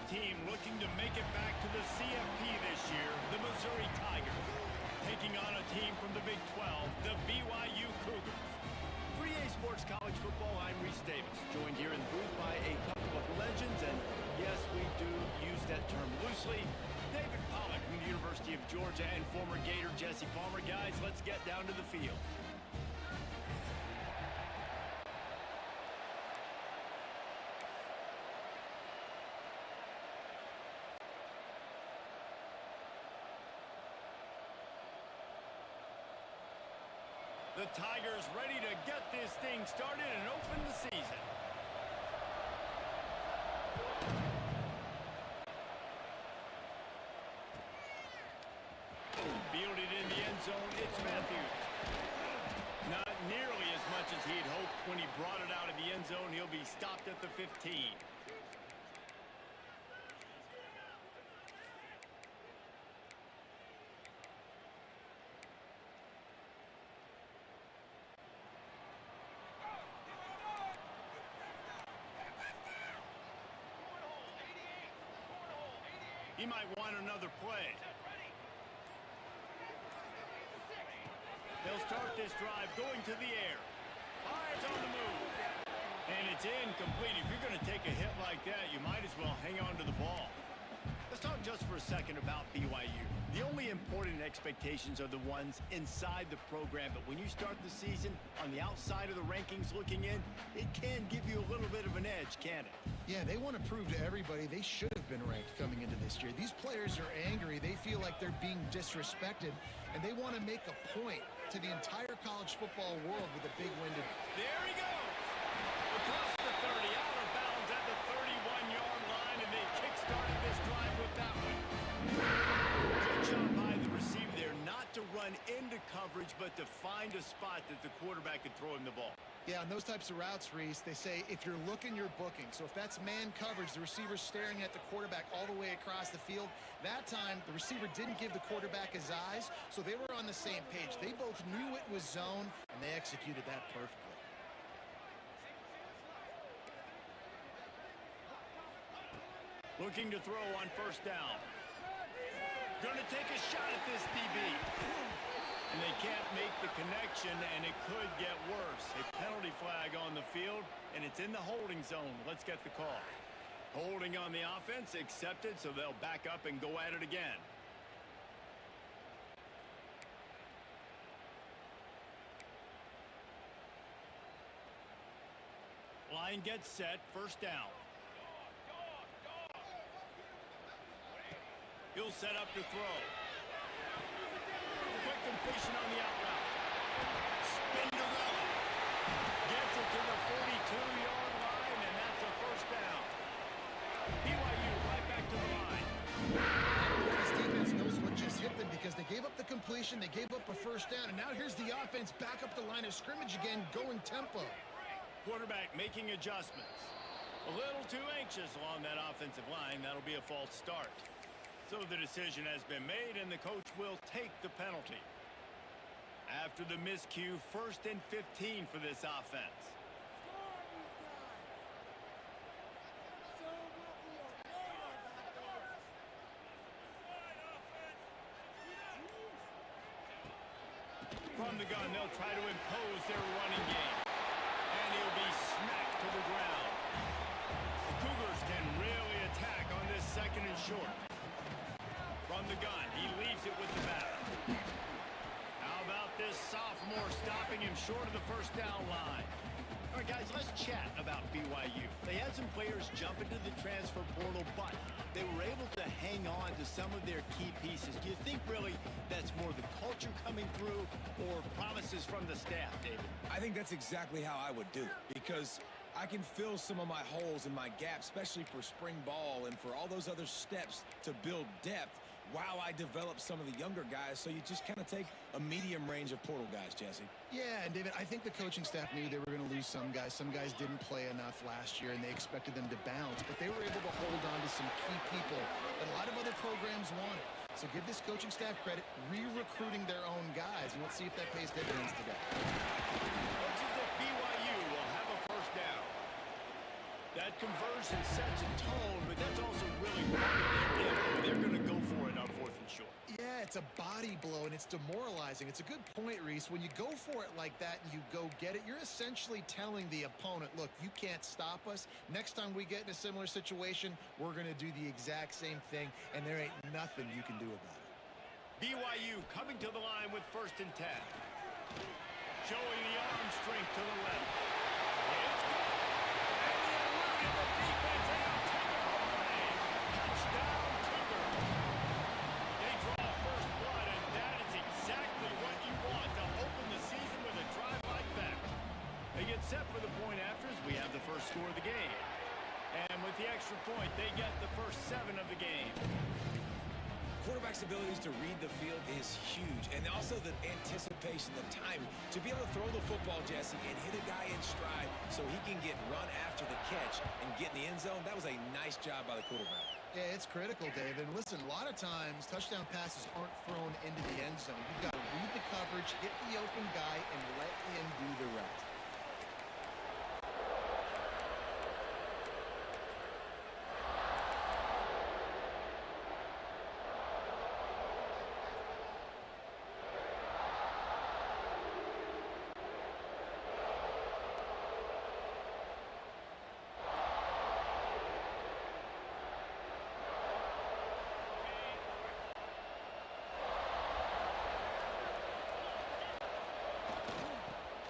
team looking to make it back to the CFP this year, the Missouri Tigers. Taking on a team from the Big 12, the BYU Cougars. For EA Sports College Football, I'm Reese Davis, joined here in the booth by a couple of legends, and yes, we do use that term loosely. David Pollack from the University of Georgia and former Gator Jesse Palmer. Guys, let's get down to the field. The Tigers ready to get this thing started and open the season. Fielded in the end zone, it's Matthews. Not nearly as much as he'd hoped when he brought it out of the end zone. He'll be stopped at the 15. He might want another play. They'll start this drive going to the air. Fires on the move. And it's incomplete. If you're going to take a hit like that, you might as well hang on to the ball. Let's talk just for a second about BYU. The only important expectations are the ones inside the program, but when you start the season on the outside of the rankings looking in, it can give you a little bit of an edge, can't it? Yeah, they want to prove to everybody they should have been ranked coming into this year. These players are angry. They feel like they're being disrespected, and they want to make a point to the entire college football world with a big win. There he goes. Across the 30, out of bounds at the 31-yard line, and they kick-started this drive with that one. Good job by the receiver there, not to run into coverage, but to find a spot that the quarterback could throw him the ball. Yeah, on those types of routes, Reese, they say if you're looking, you're booking. So if that's man coverage, the receiver's staring at the quarterback all the way across the field. That time, the receiver didn't give the quarterback his eyes, so they were on the same page. They both knew it was zone, and they executed that perfectly. Looking to throw on first down. Going to take a shot at this DB. And they can't make the connection, and it could get worse. A penalty flag on the field, and it's in the holding zone. Let's get the call. Holding on the offense, accepted, so they'll back up and go at it again. Line gets set, first down. He'll set up to throw. Quick completion on the out route. Spinderella gets it to the 42-yard line, and that's a first down. BYU right back to the line. This defense knows what just hit them because they gave up the completion, they gave up a first down, and now here's the offense back up the line of scrimmage again, going tempo. Quarterback making adjustments. A little too anxious along that offensive line. That'll be a false start. So the decision has been made, and the coach will take the penalty. After the miscue, 1st and 15 for this offense. From the gun, they'll try to impose their running game. And he'll be smacked to the ground. The Cougars can really attack on this 2nd and short. From the gun, he leaves it with the back. How about this sophomore stopping him short of the first down line? All right, guys, let's chat about BYU. They had some players jump into the transfer portal, but they were able to hang on to some of their key pieces. Do you think really that's more the culture coming through or promises from the staff, David? I think that's exactly how I would do it, because I can fill some of my holes and my gaps, especially for spring ball and for all those other steps to build depth while I develop some of the younger guys. So you just kind of take a medium range of portal guys, Jesse. Yeah, and David, I think the coaching staff knew they were going to lose some guys. Some guys didn't play enough last year, and they expected them to bounce, but they were able to hold on to some key people that a lot of other programs wanted. So give this coaching staff credit, re-recruiting their own guys, and let's see if that pays dividends today. Looks as if BYU will have a first down. That conversion sets a tone, but that's also really part of their MO. They're going to go for it on 4th and short. Yeah, it's a body blow, and it's demoralizing. It's a good point, Reese. When you go for it like that and you go get it, you're essentially telling the opponent, look, you can't stop us. Next time we get in a similar situation, we're going to do the exact same thing, and there ain't nothing you can do about it. BYU coming to the line with 1st and 10. Showing the arm strength to the left. It's good. And the eluded the defense and take it away. Touchdown, Cougar. They draw first blood, and that is exactly what you want to open the season with a drive like that. They get set for the point after as we have the first score of the game. And with the extra point, they get the first 7 of the game. Quarterback's abilities to read the field is huge, and also the anticipation, the time to be able to throw the football, Jesse, and hit a guy in stride so he can get run after the catch and get in the end zone. That was a nice job by the quarterback. Yeah, it's critical, David. Listen, a lot of times touchdown passes aren't thrown into the end zone. You've got to read the coverage, hit the open guy, and let him do the rest.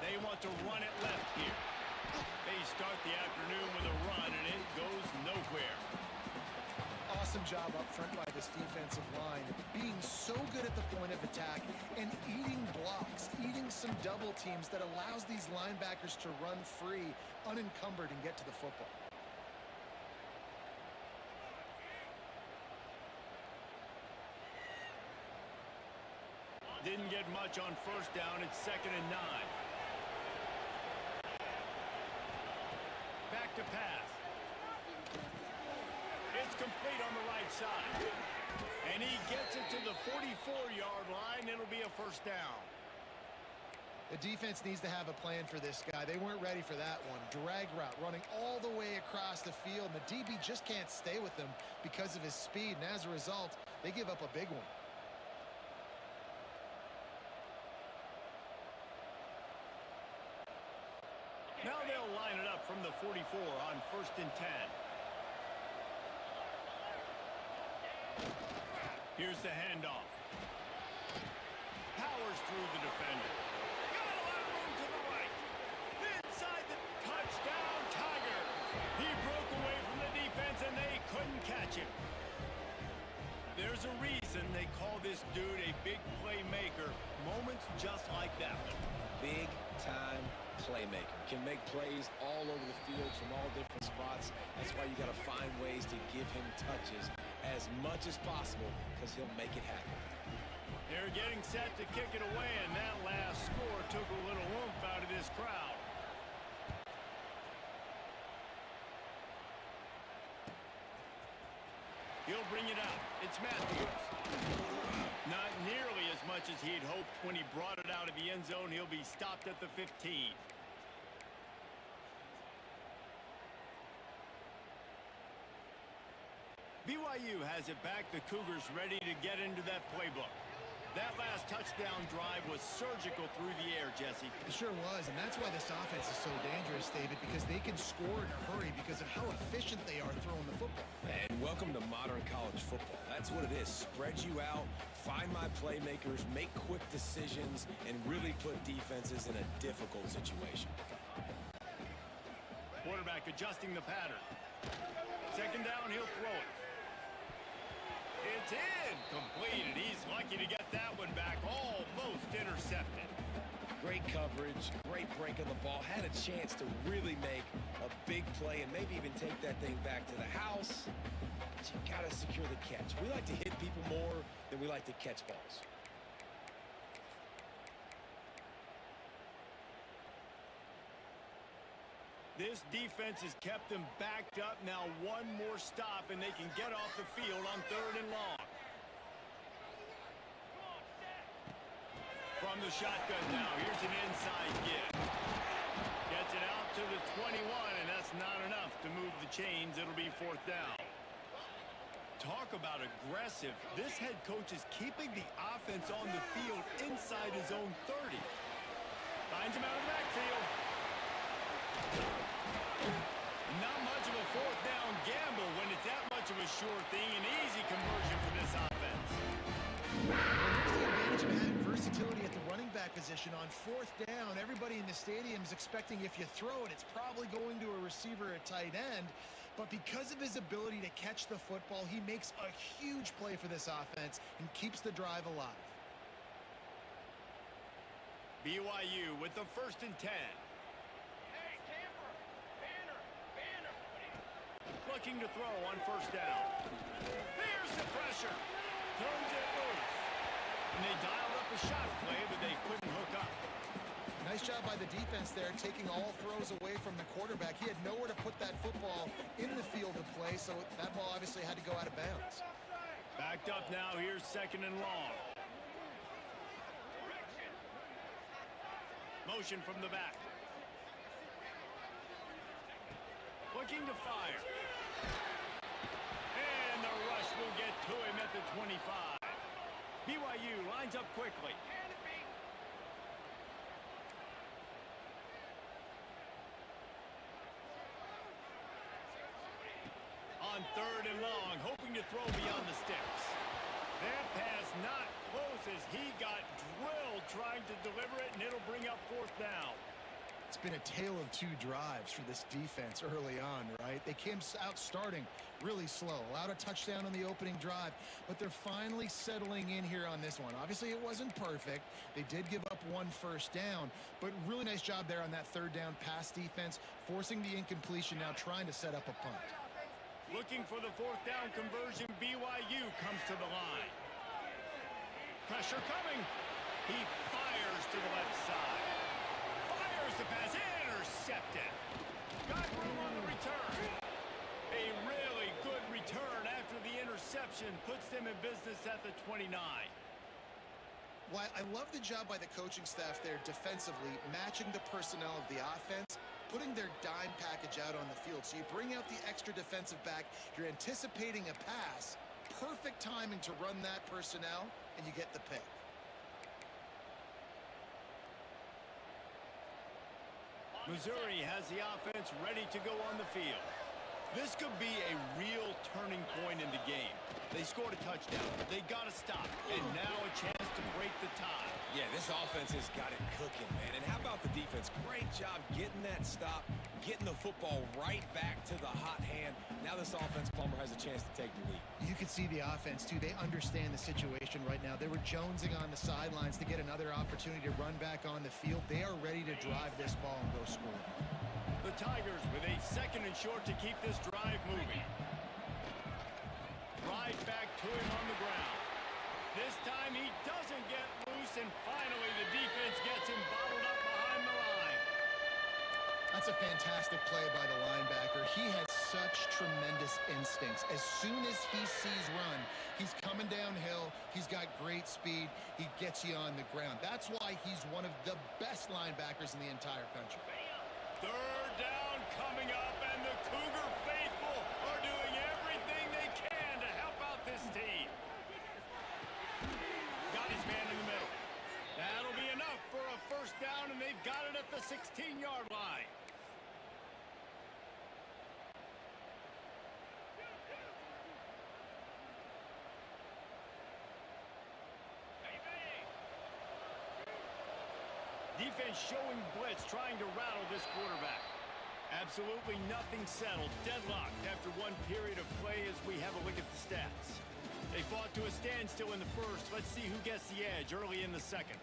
They want to run it left here. They start the afternoon with a run, and it goes nowhere. Awesome job up front by this defensive line, being so good at the point of attack and eating blocks, eating some double teams that allows these linebackers to run free, unencumbered, and get to the football. Didn't get much on 1st down. It's 2nd and 9. Back to pass. It's complete on the right side. And he gets it to the 44-yard line. It'll be a 1st down. The defense needs to have a plan for this guy. They weren't ready for that one. Drag route running all the way across the field. And the DB just can't stay with him because of his speed. And as a result, they give up a big one. Now they'll line it up from the 44 on 1st and 10. Here's the handoff. Powers through the defender. Got a lot of room to the right. Inside the touchdown, Tiger. He broke away from the defense, and they couldn't catch him. There's a reason they call this dude a big playmaker. Moments just like that one. Big-time playmaker. Can make plays all over the field from all different spots. That's why you got to find ways to give him touches as much as possible because he'll make it happen. They're getting set to kick it away, and that last score took a little oomph out of this crowd. He'll bring it out. It's Matthews. Not nearly as much as he'd hoped when he brought it out of the end zone. He'll be stopped at the 15. BYU has it back. The Cougars ready to get into that playbook. That last touchdown drive was surgical through the air, Jesse. It sure was, and that's why this offense is so dangerous, David, because they can score in a hurry because of how efficient they are throwing the football. And welcome to modern college football. That's what it is. Spread you out, find my playmakers, make quick decisions, and really put defenses in a difficult situation. Quarterback adjusting the pattern. 2nd down, he'll throw it. It's in, completed. He's lucky to get that one back, almost intercepted. Great coverage, great break on the ball. Had a chance to really make a big play and maybe even take that thing back to the house. But you got to secure the catch. We like to hit people more than we like to catch balls. This defense has kept them backed up. Now one more stop, and they can get off the field on 3rd and long. From the shotgun now, here's an inside give. Gets Gets it out to the 21, and that's not enough to move the chains. It'll be fourth down. Talk about aggressive. This head coach is keeping the offense on the field inside his own 30. Finds him out of the backfield. Not much of a fourth down gamble when it's that much of a sure thing. An easy conversion for this offense. Here's the advantage of having versatility at the running back position. On fourth down, everybody in the stadium is expecting if you throw it, it's probably going to a receiver or tight end. But because of his ability to catch the football, he makes a huge play for this offense and keeps the drive alive. BYU with the 1st and 10. Looking to throw on first down. There's the pressure. Turns it loose. And they dialed up a shot play, but they couldn't hook up. Nice job by the defense there, taking all throws away from the quarterback. He had nowhere to put that football in the field of play, so that ball obviously had to go out of bounds. Backed up now. Here's 2nd and long. Motion from the back. Looking to fire. And the rush will get to him at the 25. BYU lines up quickly. On 3rd and long, hoping to throw beyond the sticks. That pass not close as he got drilled trying to deliver it, and it'll bring up 4th down. It's been a tale of two drives for this defense early on, right? They came out starting really slow, allowed a touchdown on the opening drive, but they're finally settling in here on this one. Obviously, it wasn't perfect. They did give up 1 first down, but really nice job there on that 3rd down pass defense, forcing the incompletion, now trying to set up a punt. Looking for the 4th down conversion. BYU comes to the line. Pressure coming. He fires to the left side. Fires the pass. Intercepted. Got room on the return. A really good return after the interception puts them in business at the 29. Well, I love the job by the coaching staff there defensively, matching the personnel of the offense, putting their dime package out on the field. So you bring out the extra defensive back, you're anticipating a pass, perfect timing to run that personnel, and you get the pick. Missouri has the offense ready to go on the field. This could be a real turning point in the game. They scored a touchdown. They got to stop. And now a chance to break the tie. Yeah, this offense has got it cooking, man. And how about the defense? Great job getting that stop, getting the football right back to the hot hand. Now this offense, Palmer, has a chance to take the lead. You can see the offense, too. They understand the situation right now. They were jonesing on the sidelines to get another opportunity to run back on the field. They are ready to drive this ball and go score. The Tigers with a 2nd and short to keep this drive moving. Right back to him on the ground. This time he doesn't get loose, and finally the defense gets him bottled up behind the line. That's a fantastic play by the linebacker. He has such tremendous instincts. As soon as he sees run, he's coming downhill. He's got great speed. He gets you on the ground. That's why he's one of the best linebackers in the entire country. 3rd down coming up, and the Cougar faithful are doing everything they can to help out this team. Got his man in the middle. That'll be enough for a 1st down, and they've got it at the 16-yard line. Defense showing blitz, trying to rattle this quarterback. Absolutely nothing settled. Deadlocked after 1 period of play as we have a look at the stats. They fought to a standstill in the 1st. Let's see who gets the edge early in the 2nd.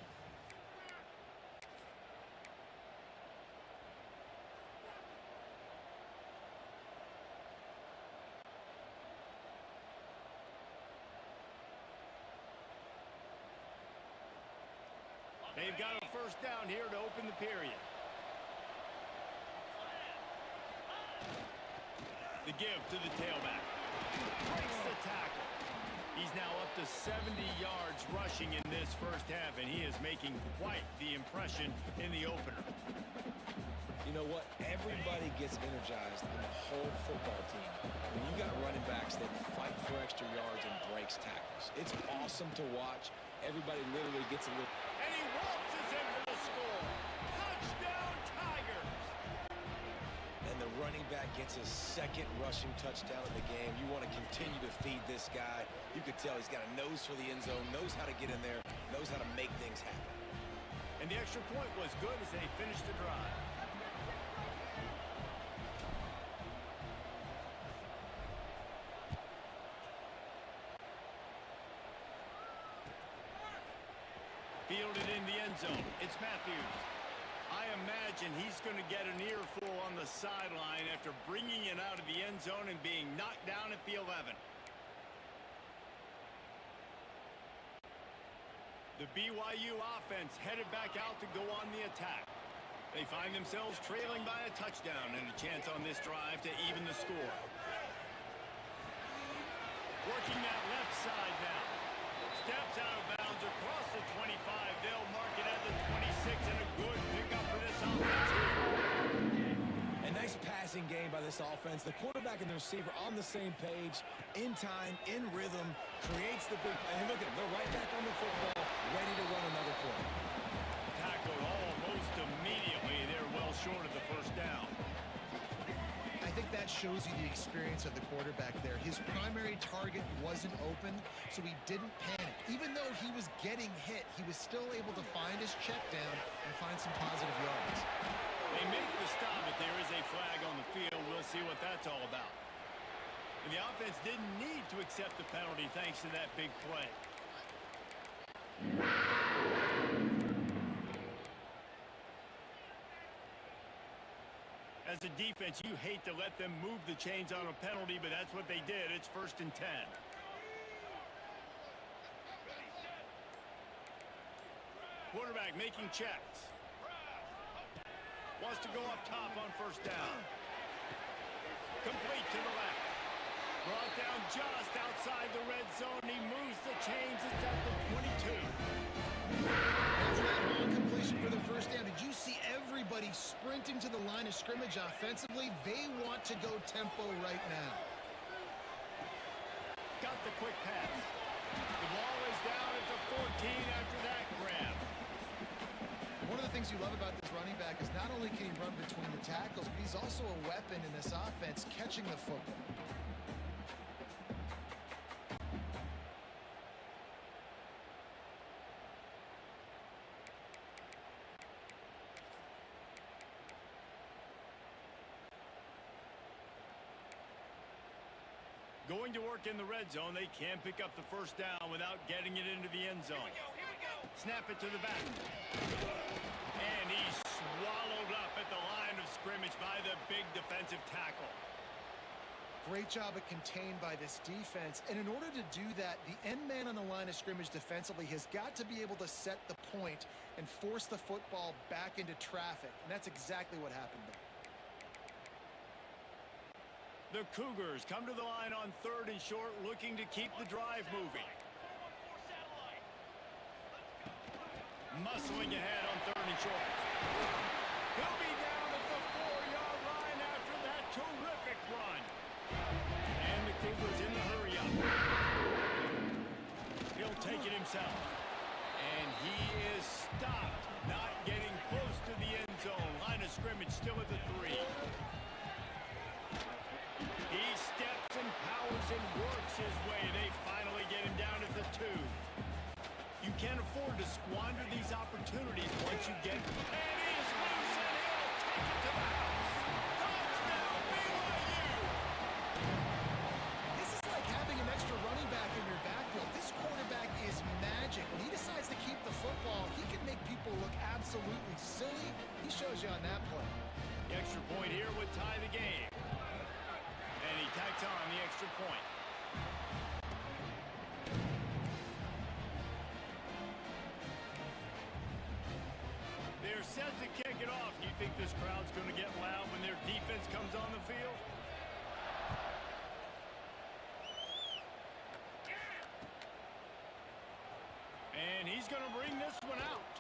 They've got a 1st down here to open the period. The give to the tailback. Breaks the tackle. He's now up to 70 yards rushing in this first half, and he is making quite the impression in the opener. You know what? Everybody gets energized in the whole football team when you got running backs that fight for extra yards and breaks tackles. It's awesome to watch. Everybody literally gets a little... And he waltzes in for the score. Touchdown, Tigers! And the running back gets his second rushing touchdown of the game. You want to continue to feed this guy. You could tell he's got a nose for the end zone, knows how to get in there, knows how to make things happen. And the extra point was good as they finished the drive. Fielded in the end zone. It's Matthews. I imagine he's going to get an earful on the sideline after bringing it out of the end zone and being knocked down at the 11. The BYU offense headed back out to go on the attack. They find themselves trailing by a touchdown and a chance on this drive to even the score. Working that left side now. Steps out of bounds across the 25. They'll mark it at the 26, and a good pickup for this offense here. A nice passing game by this offense. The quarterback and the receiver on the same page, in time, in rhythm, creates the big play. And look at them, they're right back on the football, ready to run another play. Tackled almost immediately. They're well short of the first down. I think that shows you the experience of the quarterback there. His primary target wasn't open, so he didn't panic. Even though he was getting hit, he was still able to find his check down and find some positive yards. They make the stop, but there is a flag on the field. We'll see what that's all about. And the offense didn't need to accept the penalty thanks to that big play. As a defense, you hate to let them move the chains on a penalty, but that's what they did. It's 1st and 10. Quarterback making checks. Wants to go up top on 1st down. Complete to the left. Brought down just outside the red zone. He moves the chains. It's at the 22. After that long completion for the 1st down, did you see everybody sprinting to the line of scrimmage offensively? They want to go tempo right now. Got the quick pass. The ball is down at the 14 after that grab. One of the things you love about this running back is not only can he run between the tackles, but he's also a weapon in this offense catching the football. Going to work in the red zone, they can pick up the 1st down without getting it into the end zone. Snap it to the back. And he's swallowed up at the line of scrimmage by the big defensive tackle. Great job at contained by this defense. And in order to do that, the end man on the line of scrimmage defensively has got to be able to set the point and force the football back into traffic. And that's exactly what happened there. The Cougars come to the line on 3rd and short, looking to keep the drive moving. Muscling ahead on 3rd and short. He'll be down at the 4-yard line after that terrific run. And the Cougars in the hurry up. He'll take it himself. And he is stopped, not getting close to the end zone. Line of scrimmage still at the 3. He steps and powers and works his way. They finally get him down at the 2. You can't afford to squander these opportunities once you get... And he's loose and he'll take it to the house. Touchdown, BYU! This is like having an extra running back in your backfield. This quarterback is magic. When he decides to keep the football, he can make people look absolutely silly. He shows you on that play. The extra point here would tie the game. And he tacks on the extra point. They're set to kick it off. Do you think this crowd's going to get loud when their defense comes on the field? And he's going to bring this one out.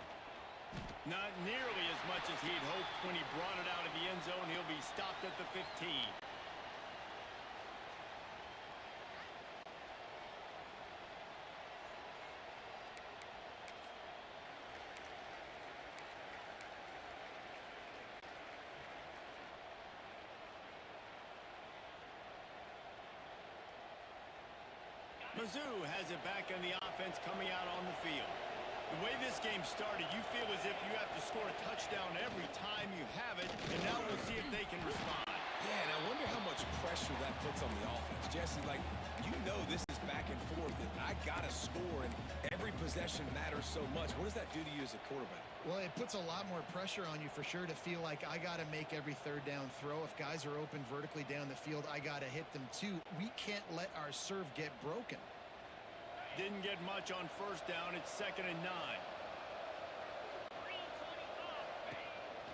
Not nearly as much as he'd hoped when he brought it out of the end zone. He'll be stopped at the 15. Mizzou has it back on the offense coming out on the field. The way this game started, you feel as if you have to score a touchdown every time you have it, and now we'll see if they can respond. Yeah, and I wonder how much pressure that puts on the offense. Jesse, like, you know this is back and forth, and I got to score, and every possession matters so much. What does that do to you as a quarterback? Well, it puts a lot more pressure on you for sure to feel like I got to make every third down throw. If guys are open vertically down the field, I got to hit them too. We can't let our serve get broken. Didn't get much on first down. It's 2nd and 9.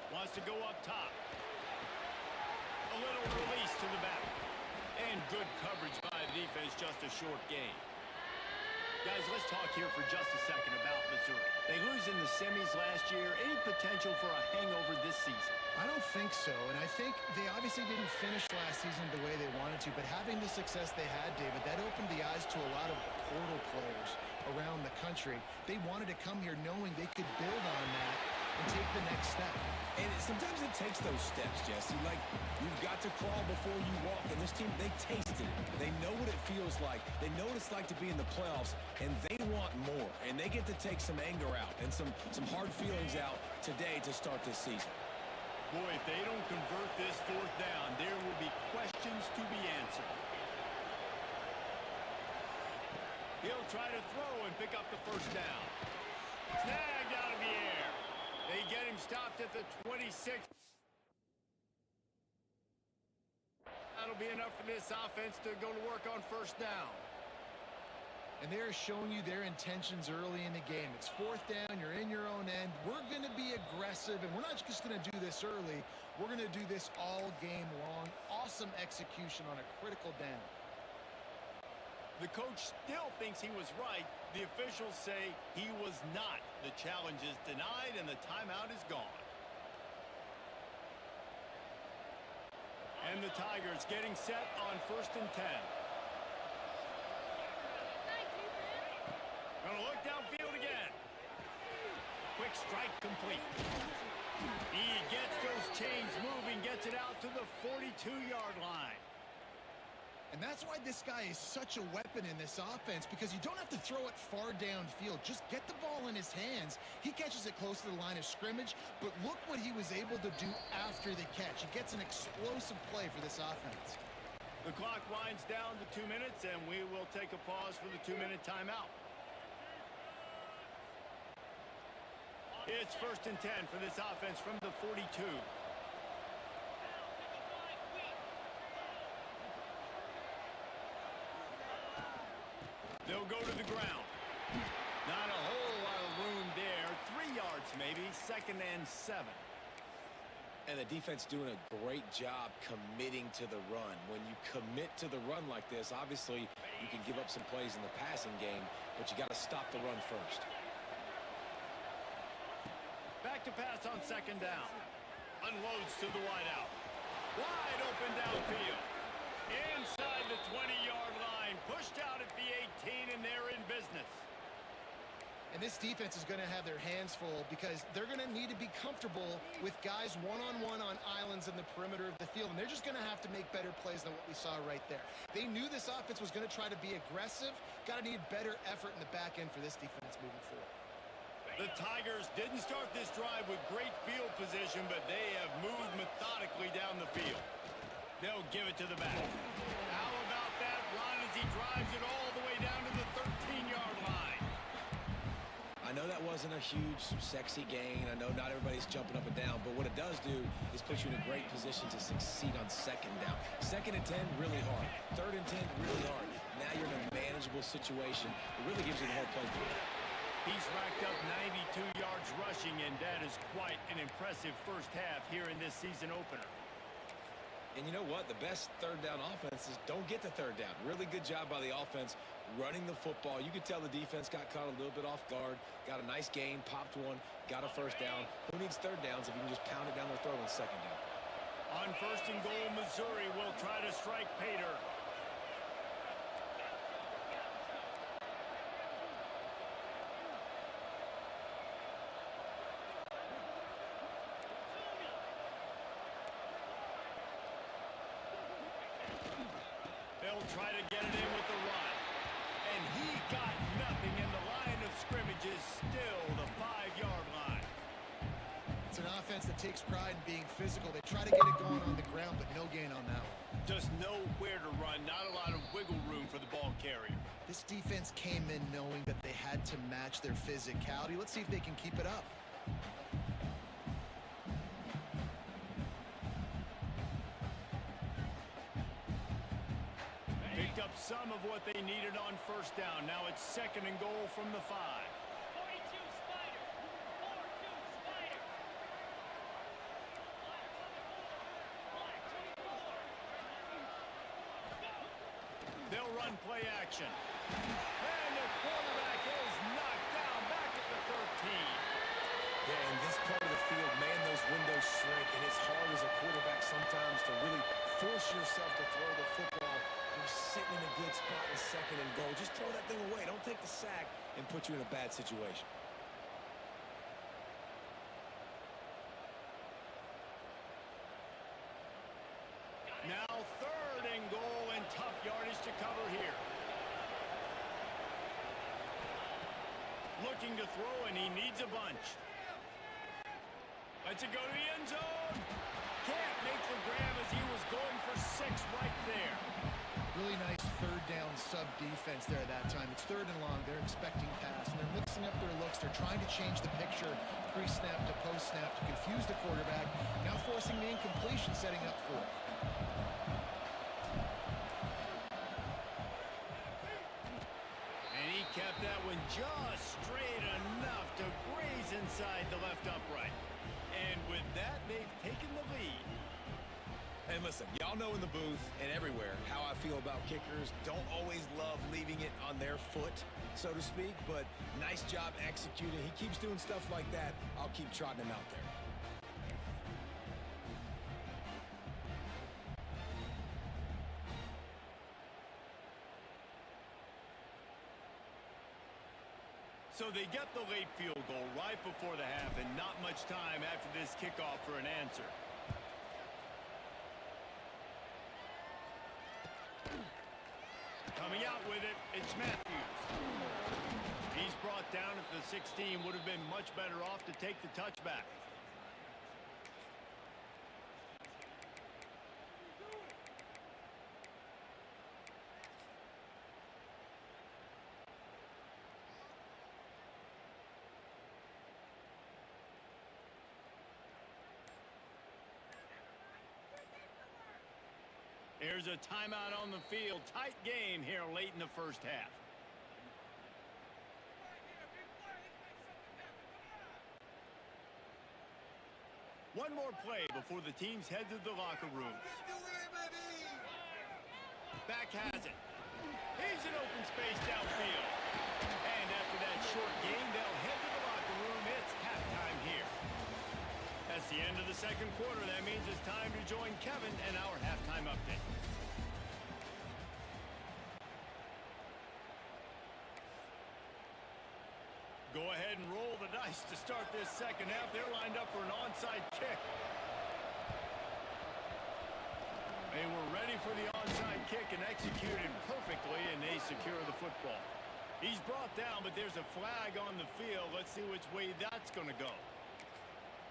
Wants to go up top. A little release to the back. And good coverage by the defense, just a short gain. Guys, let's talk here for just a second about Missouri. They lose in the semis last year. Any potential for a hangover this season? I don't think so, and I think they obviously didn't finish last season the way they wanted to, but having the success they had, David, that opened the eyes to a lot of portal players around the country. They wanted to come here knowing they could build on that and take the next step. And sometimes it takes those steps, Jesse. Like, you've got to crawl before you walk. And this team, they tasted it. They know what it feels like. They know what it's like to be in the playoffs, and they want more. And they get to take some anger out and some hard feelings out today to start this season. Boy, if they don't convert this 4th down, there will be questions to be answered. He'll try to throw and pick up the 1st down. Snagged out of the air. They get him stopped at the 26. That'll be enough for this offense to go to work on 1st down. And they're showing you their intentions early in the game. It's 4th down, you're in your own end. We're going to be aggressive, and we're not just going to do this early. We're going to do this all game long. Awesome execution on a critical down. The coach still thinks he was right. The officials say he was not. The challenge is denied, and the timeout is gone. And the Tigers getting set on 1st and 10. Gonna look downfield again. Quick strike complete. He gets those chains moving, gets it out to the 42-yard line. And that's why this guy is such a weapon in this offense, because you don't have to throw it far downfield. Just get the ball in his hands. He catches it close to the line of scrimmage, but look what he was able to do after the catch. He gets an explosive play for this offense. The clock winds down to 2 minutes, and we will take a pause for the 2-minute timeout. It's 1st and 10 for this offense from the 42. They'll go to the ground. Not a whole lot of room there. 3 yards maybe. 2nd and 7. And the defense doing a great job committing to the run. When you commit to the run like this, obviously you can give up some plays in the passing game, but you got to stop the run first. Back to pass on 2nd down. Unloads to the wideout. Wide open downfield. Inside the 20-yard line. Pushed out at the 18, and they're in business. And this defense is going to have their hands full because they're going to need to be comfortable with guys one-on-one on islands in the perimeter of the field. And they're just going to have to make better plays than what we saw right there. They knew this offense was going to try to be aggressive. Got to need better effort in the back end for this defense moving forward. The Tigers didn't start this drive with great field position, but they have moved methodically down the field. They'll give it to the back. How about that run as he drives it all the way down to the 13-yard line? I know that wasn't a huge, sexy gain. I know not everybody's jumping up and down, but what it does do is put you in a great position to succeed on 2nd down. 2nd and 10, really hard. 3rd and 10, really hard. Now you're in a manageable situation. It really gives you the whole playbook. He's racked up 92 yards rushing, and that is quite an impressive first half here in this season opener. And you know what? The best third down offense is don't get the third down. Really good job by the offense running the football. You could tell the defense got caught a little bit off guard, got a nice gain, popped one, got a first down. Who needs third downs if you can just pound it down their throat on second down? On first and goal, Missouri will try to strike Pater. They'll try to get it in with the run. And he got nothing, and the line of scrimmage is still the 5-yard line. It's an offense that takes pride in being physical. They try to get it going on the ground, but no gain on that one. Just nowhere to run, not a lot of wiggle room for the ball carrier. This defense came in knowing that they had to match their physicality. Let's see if they can keep it up. Picked up some of what they needed on first down. Now it's second and goal from the 5. 42 Spider. 4-2 Spider. They'll run play action. And the quarterback is knocked down back at the 13. Yeah, in this part of the field, man, those windows shrink, and it's hard as a quarterback sometimes to really force yourself to throw the football. You're sitting in a good spot in second and goal. Just throw that thing away. Don't take the sack and put you in a bad situation. Now third and goal, and tough yardage to cover here. Looking to throw, and he needs a bunch. Lets it go to the end zone. Can't make the grab as he was going for 6 right there. Really nice third down sub defense there at that time. It's third and long. They're expecting pass, and they're mixing up their looks. They're trying to change the picture pre-snap to post-snap to confuse the quarterback. Now forcing the incompletion, setting up for it. And he kept that one just straight enough to graze inside the left upright. And with that, they've taken the lead. And listen, y'all know in the booth and everywhere how I feel about kickers. Don't always love leaving it on their foot, so to speak, but nice job executing. He keeps doing stuff like that. I'll keep trotting him out there. So they get the late field goal right before the half, and not much time after this kickoff for an answer. Coming out with it, it's Matthews. He's brought down at the 16. Would have been much better off to take the touchback. Here's a timeout on the field. Tight game here late in the first half. One more play before the teams head to the locker rooms. Back has it. He's in open space downfield. And after that short game, they'll head to the locker room. It's halftime here. That's the end of the second quarter. That means it's time to join Kevin and our halftime update. Go ahead and roll the dice to start this second half. They're lined up for an onside kick. They were ready for the onside kick and executed perfectly, and they secure the football. He's brought down, but there's a flag on the field. Let's see which way that's going to go.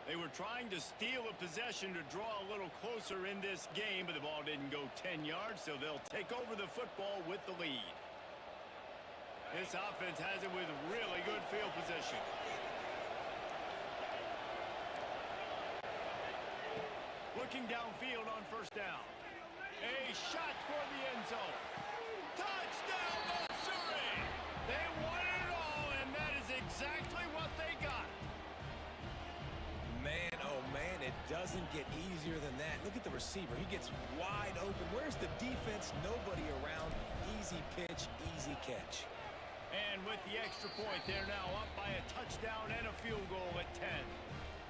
They were trying to steal a possession to draw a little closer in this game, but the ball didn't go 10 yards, so they'll take over the football with the lead. This offense has it with really good field position. Looking downfield on first down. A shot toward the end zone. Touchdown, Missouri! They won it all, and that is exactly what they got. Man, oh man, it doesn't get easier than that. Look at the receiver. He gets wide open. Where's the defense? Nobody around. Easy pitch, easy catch. And with the extra point, they're now up by a touchdown and a field goal at 10.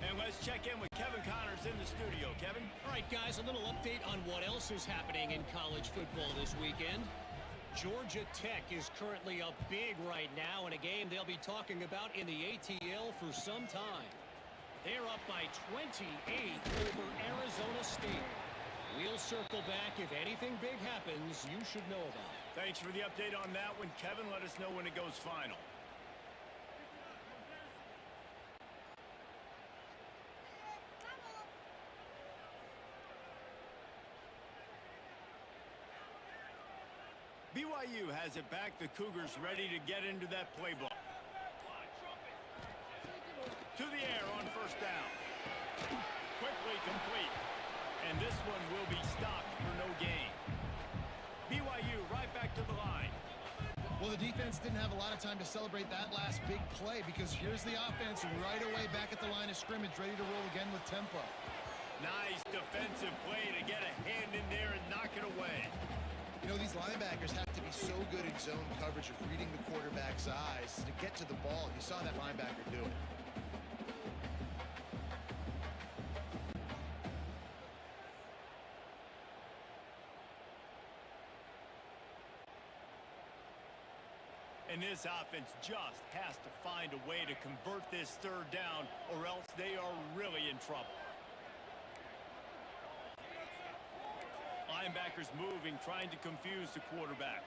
And let's check in with Kevin Connors in the studio. Kevin? All right, guys, a little update on what else is happening in college football this weekend. Georgia Tech is currently up big right now in a game they'll be talking about in the ATL for some time. They're up by 28 over Arizona State. We'll circle back. If anything big happens, you should know about it. Thanks for the update on that one, Kevin. Let us know when it goes final. BYU has it back. The Cougars ready to get into that playbook. To the air on first down. Quickly complete. And this one will be stopped for no gain. BYU right back to the line. Well, the defense didn't have a lot of time to celebrate that last big play because here's the offense right away back at the line of scrimmage, ready to roll again with tempo. Nice defensive play to get a hand in there and knock it away. You know, these linebackers have to be so good in zone coverage of reading the quarterback's eyes to get to the ball. You saw that linebacker do it. And this offense just has to find a way to convert this third down or else they are really in trouble. Linebackers moving, trying to confuse the quarterback.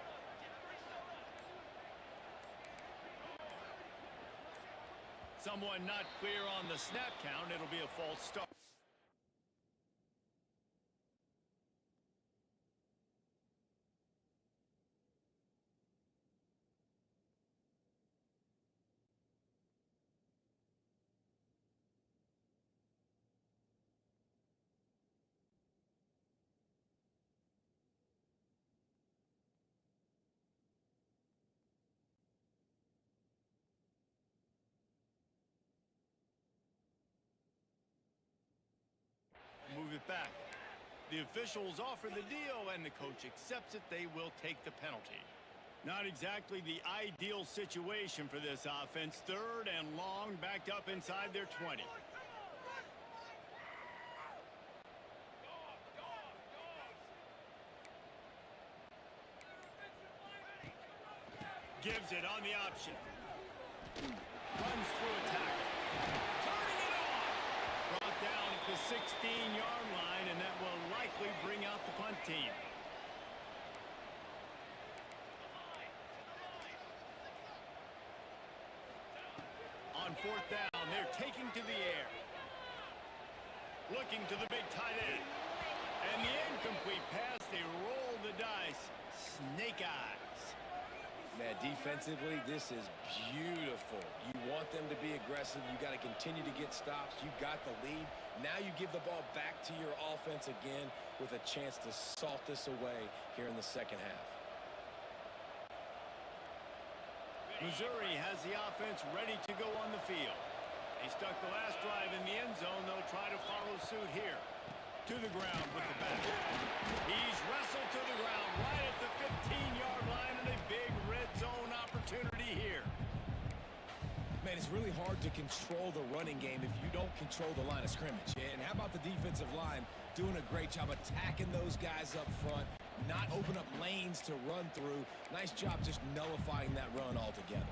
Someone not clear on the snap count. It'll be a false start. Move it back. The officials offer the deal, and the coach accepts it. They will take the penalty. Not exactly the ideal situation for this offense. Third and long, backed up inside their 20. Gives it on the option. Runs through a tackle. Turning it off. Brought down at the 16-yard line, and that will likely bring out the punt team. On fourth down, they're taking to the air. Looking to the big tight end. And the incomplete pass, they roll the dice. Snake eyes. Man, defensively, this is beautiful. You want them to be aggressive. You got to continue to get stops. You got the lead. Now you give the ball back to your offense again with a chance to salt this away here in the second half. Missouri has the offense ready to go on the field. They stuck the last drive in the end zone. They'll try to follow suit here. To the ground with the back. He's wrestled to the ground right at the 15-yard line, and a big red zone opportunity here. Man, it's really hard to control the running game if you don't control the line of scrimmage. And how about the defensive line doing a great job attacking those guys up front, not open up lanes to run through. Nice job just nullifying that run altogether.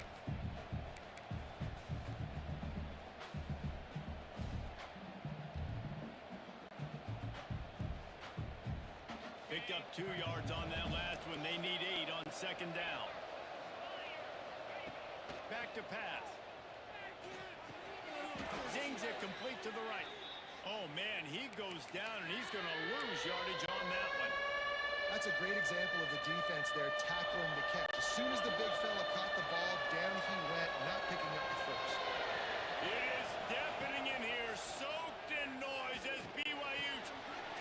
Picked up 2 yards on that last one. They need 8 on second down. Back to pass. Zings it complete to the right. Oh, man, he goes down, and he's going to lose yardage on that one. That's a great example of the defense there tackling the catch. As soon as the big fella caught the ball, down he went, not picking up the first. It is deafening in here, soaked in noise as BYU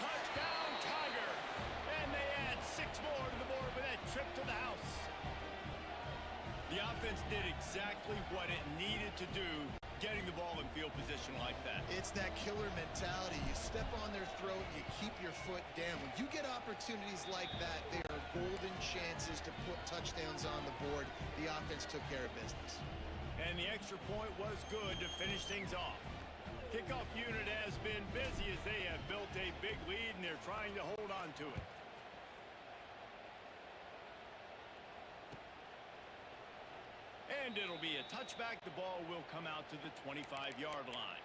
touchdown Tiger. And they add 6 more to the board with that trip to the house. The offense did exactly what it needed to do. getting the ball in field position like that. It's that killer mentality. You step on their throat, you keep your foot down. When you get opportunities like that, they are golden chances to put touchdowns on the board. The offense took care of business. And the extra point was good to finish things off. Kickoff unit has been busy as they have built a big lead, and they're trying to hold on to it. And it'll be a touchback. The ball will come out to the 25-yard line.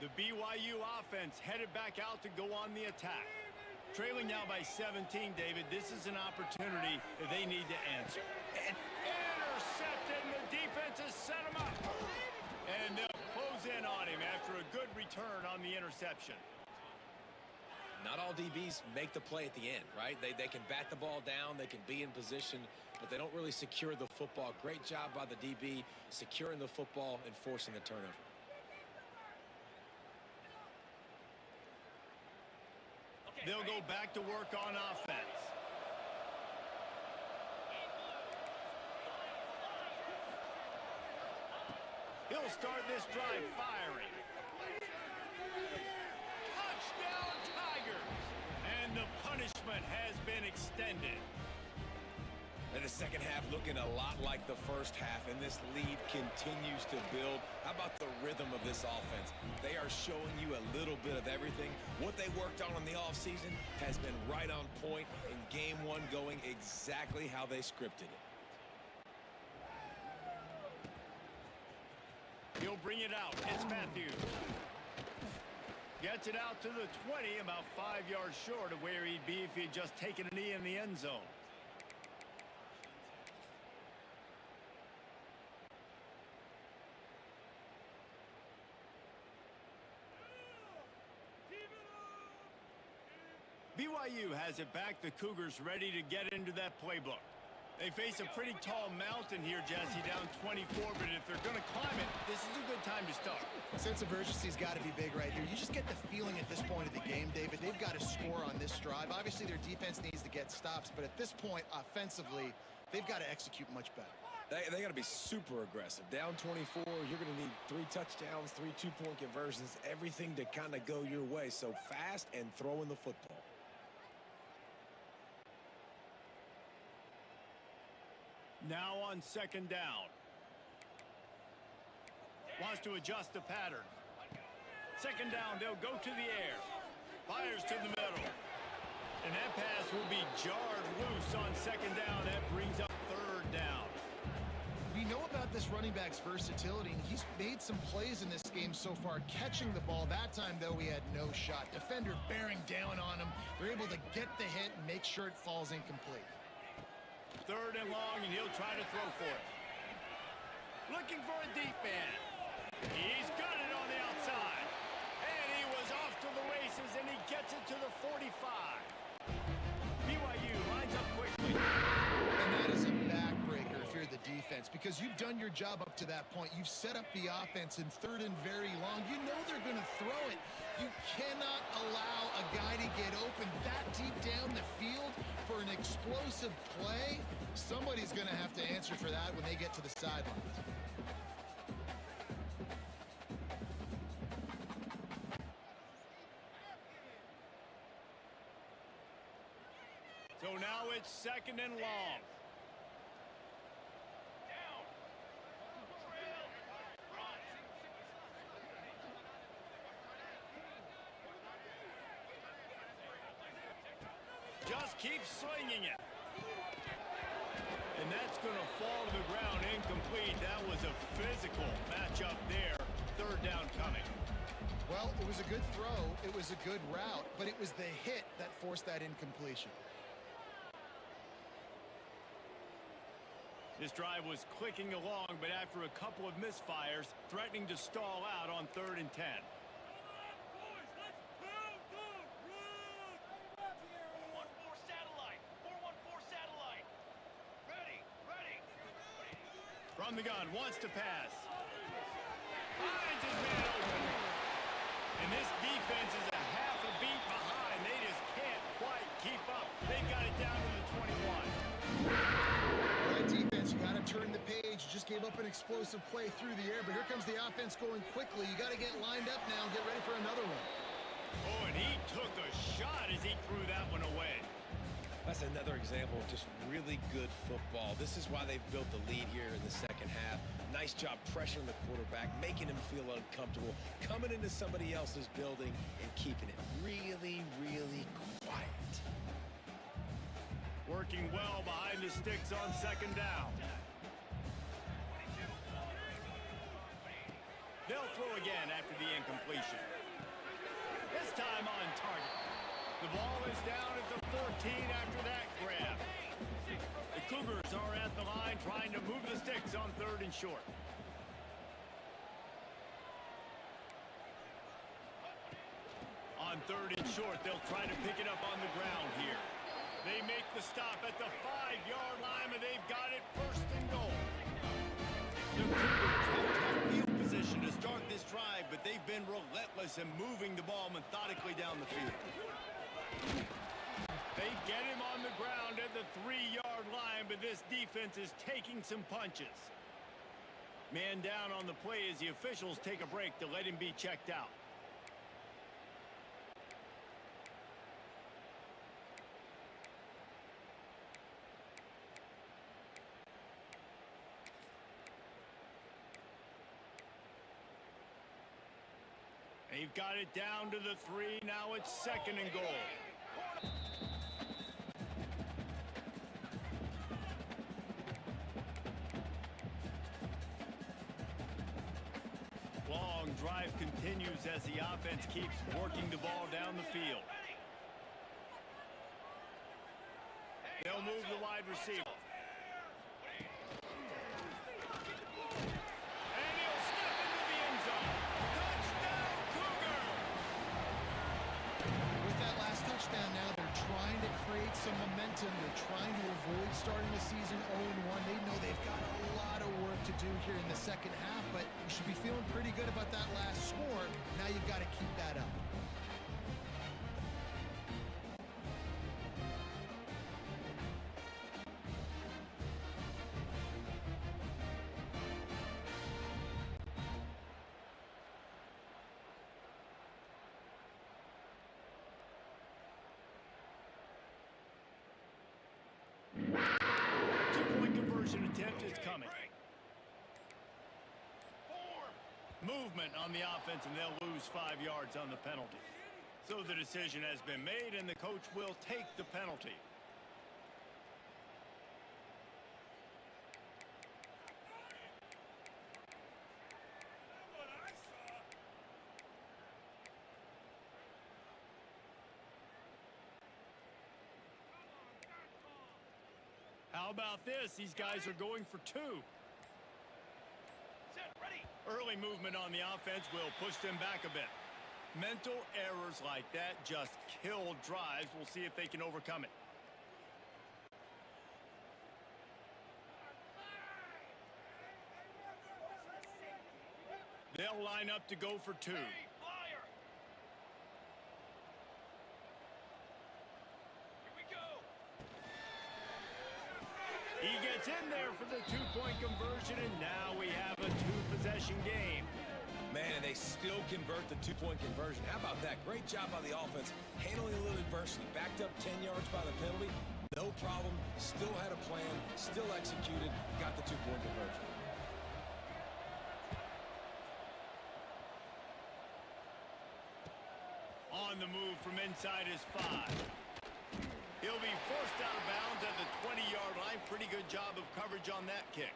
The BYU offense headed back out to go on the attack. Trailing now by 17, David. This is an opportunity that they need to answer. And intercepted, and the defense has set him up. And they'll close in on him after a good return on the interception. Not all DBs make the play at the end, right? They can bat the ball down, they can be in position, but they don't really secure the football. Great job by the DB securing the football and forcing the turnover. They'll go back to work on offense. He'll start this drive firing. Touchdown, Tigers! And the punishment has been extended. And the second half looking a lot like the first half, and this lead continues to build. How about the rhythm of this offense? They are showing you a little bit of everything. What they worked on in the offseason has been right on point, in game one going exactly how they scripted it. He'll bring it out. It's Matthews. Gets it out to the 20, about 5 yards short of where he'd be if he'd just taken a knee in the end zone. BYU has it back. The Cougars ready to get into that playbook. They face a pretty tall mountain here, Jesse, down 24, but if they're going to climb it, this is a good time to start. Sense of urgency's got to be big right here. You just get the feeling at this point of the game, David, they've got to score on this drive. Obviously, their defense needs to get stops, but at this point, offensively, they've got to execute much better. They got to be super aggressive. Down 24, you're going to need 3 touchdowns, 3 two-point conversions, everything to kind of go your way. So fast and throwing the football. Now on second down. Wants to adjust the pattern. Second down, they'll go to the air. Fires to the middle. And that pass will be jarred loose on second down. That brings up third down. We know about this running back's versatility, and he's made some plays in this game so far, catching the ball. That time, though, he had no shot. Defender bearing down on him. They're able to get the hit and make sure it falls incomplete. Third and long, and he'll try to throw for it. Looking for a deep man. He's got it on the outside. And he was off to the races, and he gets it to the 45. BYU lines up quickly. And that is a backbreaker if you're the defense, because you've done your job up to that point. You've set up the offense in third and very long. You know they're going to throw it. You cannot allow a guy to get open that deep down the field for an explosive play. Somebody's going to have to answer for that when they get to the sidelines. So now it's second and long. Just keep slinging it. And that's going to fall to the ground incomplete. That was a physical matchup there. Third down coming. Well, it was a good throw. It was a good route, but it was the hit that forced that incompletion. This drive was clicking along, but after a couple of misfires, threatening to stall out on 3rd and 10. From the gun, wants to pass. Finds his man open. And this defense is a half a beat behind. They just can't quite keep up. They've got it down to the 21. All right, defense, you got to turn the page. You just gave up an explosive play through the air, but here comes the offense going quickly. You got to get lined up now and get ready for another one. Oh, and he took a shot as he threw that one away. That's another example of just really good football. This is why they've built the lead here in the second half. Nice job pressuring the quarterback, making him feel uncomfortable, coming into somebody else's building and keeping it really, really quiet. Working well behind the sticks on second down. They'll throw again after the incompletion. This time on target. The ball is down at the 14 after that grab. The Cougars are at the line trying to move the sticks on 3rd and short. On 3rd and short, they'll try to pick it up on the ground here. They make the stop at the 5-yard line, and they've got it 1st and goal. The Cougars have tough field position to start this drive, but they've been relentless in moving the ball methodically down the field. They get him on the ground at the 3-yard line, but this defense is taking some punches. Man down on the play as the officials take a break to let him be checked out. They've got it down to the 3. Now it's 2nd and goal. Long drive continues as the offense keeps working the ball down the field. They'll move the wide receiver. Now they're trying to create some momentum. They're trying to avoid starting the season 0-1. They know they've got a lot of work to do here in the second half, but you should be feeling pretty good about that last score. Now you've got to keep that up. Attempt is coming. Movement on the offense, and they'll lose 5 yards on the penalty. So the decision has been made, and the coach will take the penalty. How about this? These guys are going for 2. Set, ready. Early movement on the offense will push them back a bit. Mental errors like that just kill drives. We'll see if they can overcome it. They'll line up to go for 2. Hey, flyer. Here we go. He gets in there for the 2-point conversion, and now we have a 2-possession game. Man, and they still convert the 2-point conversion. How about that? Great job by the offense, handling a little adversity. Backed up 10 yards by the penalty. No problem. Still had a plan. Still executed. Got the 2-point conversion. On the move from inside his 5. He'll be forced out of bounds at the 20-yard line. Pretty good job of coverage on that kick.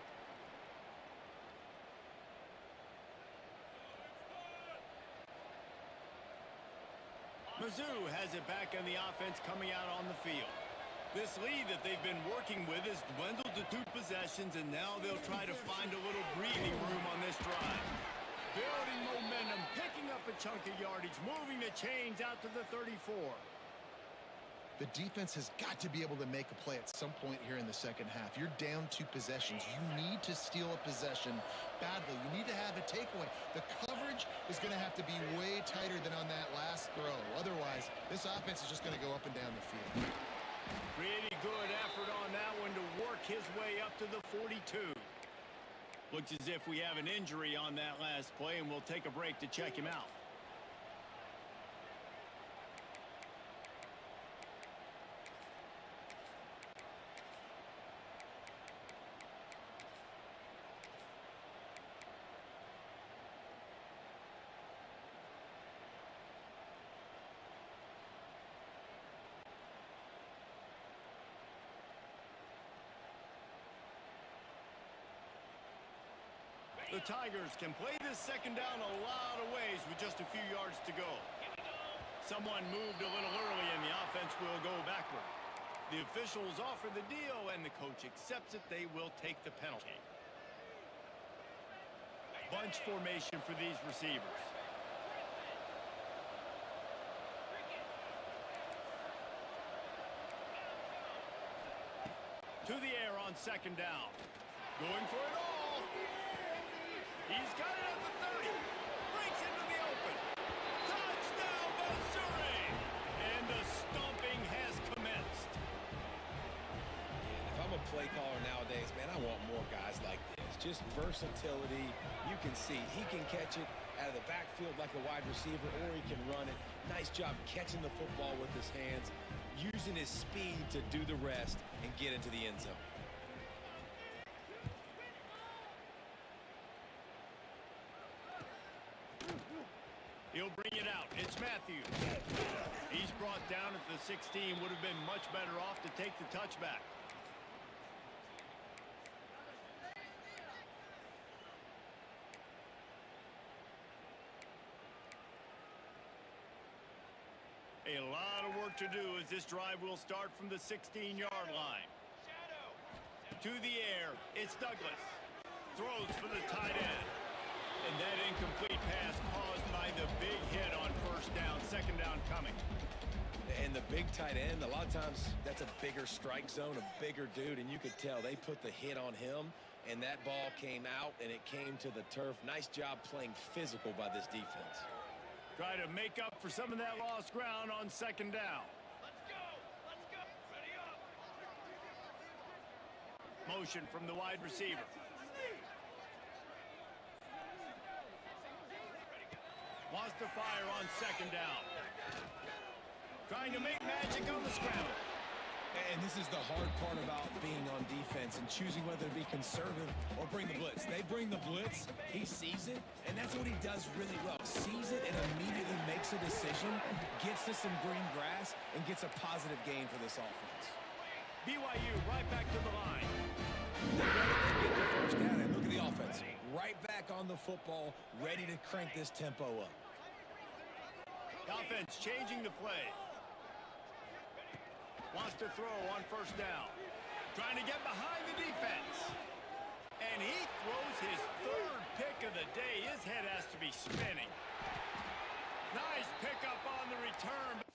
Mizzou has it back on the offense coming out on the field. This lead that they've been working with has dwindled to 2 possessions, and now they'll try to find a little breathing room on this drive. Building momentum, picking up a chunk of yardage, moving the chains out to the 34. The defense has got to be able to make a play at some point here in the second half. You're down 2 possessions. You need to steal a possession badly. You need to have a takeaway. The coverage is going to have to be way tighter than on that last throw. Otherwise, this offense is just going to go up and down the field. Pretty good effort on that one to work his way up to the 42. Looks as if we have an injury on that last play, and we'll take a break to check him out. The Tigers can play this second down a lot of ways with just a few yards to go. Someone moved a little early and the offense will go backward. The officials offer the deal and the coach accepts it. They will take the penalty. Bunch formation for these receivers. To the air on second down. Going for it all. He's got it at the 30. Breaks into the open. Touchdown, Missouri! And the stomping has commenced. If I'm a play caller nowadays, man, I want more guys like this. Just versatility. You can see he can catch it out of the backfield like a wide receiver, or he can run it. Nice job catching the football with his hands, using his speed to do the rest and get into the end zone. He'll bring it out. It's Matthews. He's brought down at the 16. Would have been much better off to take the touchback. A lot of work to do as this drive will start from the 16-yard line. To the air, it's Douglas. Throws for the tight end. And that incomplete pass caused by the big hit on first down. Second down coming. And the big tight end, a lot of times that's a bigger strike zone, a bigger dude, and you could tell they put the hit on him, and that ball came out, and it came to the turf. Nice job playing physical by this defense. Try to make up for some of that lost ground on second down. Let's go! Let's go! Ready up! Motion from the wide receiver. Wants to fire on second down. Trying to make magic on the scramble. And this is the hard part about being on defense and choosing whether to be conservative or bring the blitz. They bring the blitz, he sees it, and that's what he does really well. Sees it and immediately makes a decision, gets to some green grass, and gets a positive gain for this offense. BYU right back to the line. They get the first down, and look at the offense. Right back on the football, ready to crank this tempo up. The offense changing the play. Wants to throw on first down. Trying to get behind the defense. And he throws his third pick of the day. His head has to be spinning. Nice pickup on the return.